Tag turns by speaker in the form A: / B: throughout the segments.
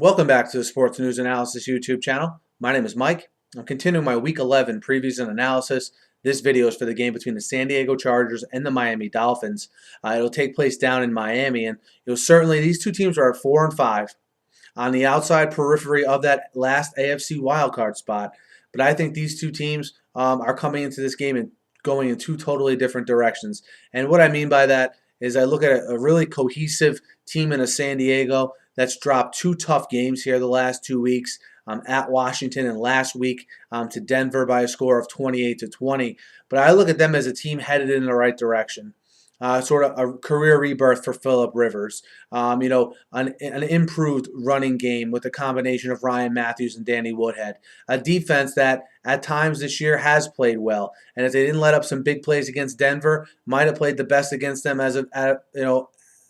A: Welcome back to the Sports News Analysis YouTube channel. My name is Mike. I'm continuing my Week 11 previews and analysis. This video is for the game between the San Diego Chargers and the Miami Dolphins. It'll take place down in Miami, and certainly these two teams are at 4-5 on the outside periphery of that last AFC wildcard spot. But I think these two teams are coming into this game and going in two totally different directions. And what I mean by that is I look at a really cohesive team in a San Diego that's dropped two tough games here the last 2 weeks, at Washington and last week to Denver by a score of 28-20. But I look at them as a team headed in the right direction. Sort of a career rebirth for Phillip Rivers. An improved running game with a combination of Ryan Matthews and Danny Woodhead. A defense that at times this year has played well, and if they didn't let up some big plays against Denver, might have played the best against them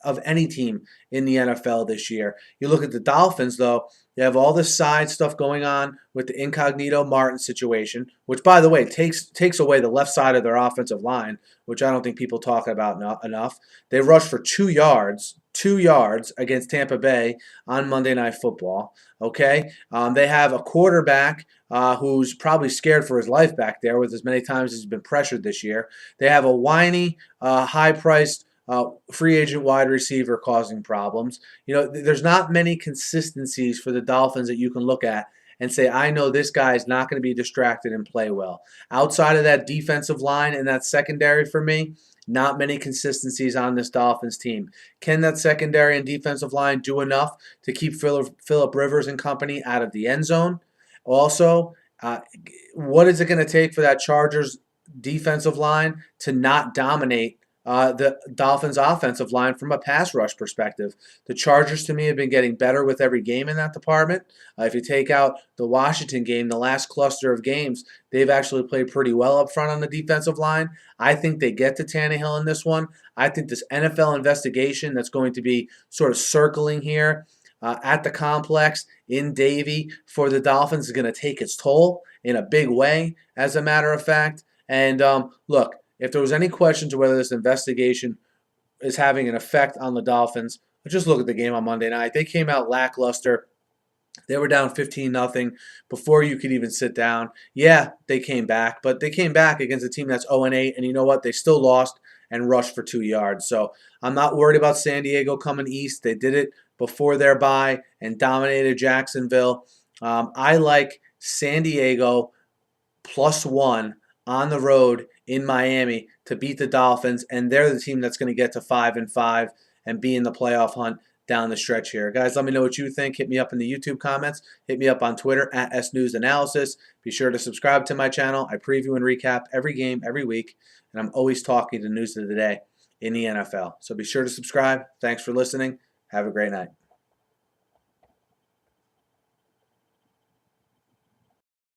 A: of any team in the NFL this year. You look at the Dolphins, though, they have all this side stuff going on with the Incognito Martin situation, which, by the way, takes away the left side of their offensive line, which I don't think people talk about enough. They rushed for 2 yards against Tampa Bay on Monday Night Football. Okay, they have a quarterback who's probably scared for his life back there with as many times as he's been pressured this year. They have a whiny, high-priced free agent wide receiver causing problems. There's not many consistencies for the Dolphins that you can look at and say, I know this guy is not going to be distracted and play well. Outside of that defensive line and that secondary for me, not many consistencies on this Dolphins team. Can that secondary and defensive line do enough to keep Phillip Rivers and company out of the end zone? Also, what is it going to take for that Chargers defensive line to not dominate the Dolphins' offensive line from a pass rush perspective? The Chargers, to me, have been getting better with every game in that department. If you take out the Washington game, the last cluster of games, they've actually played pretty well up front on the defensive line. I think they get to Tannehill in this one. I think this NFL investigation that's going to be sort of circling here at the complex in Davie for the Dolphins is going to take its toll in a big way, as a matter of fact. And look, if there was any question to whether this investigation is having an effect on the Dolphins, just look at the game on Monday night. They came out lackluster. They were down 15-0 before you could even sit down. Yeah, they came back, but they came back against a team that's 0-8, and you know what? They still lost and rushed for 2 yards. So I'm not worried about San Diego coming east. They did it before their bye and dominated Jacksonville. I like San Diego +1 on the road in Miami to beat the Dolphins, and they're the team that's going to get to 5-5 and be in the playoff hunt down the stretch here. Guys, let me know what you think. Hit me up in the YouTube comments. Hit me up on Twitter at SNewsAnalysis. Be sure to subscribe to my channel. I preview and recap every game every week, and I'm always talking the news of the day in the NFL. So be sure to subscribe. Thanks for listening. Have a great night.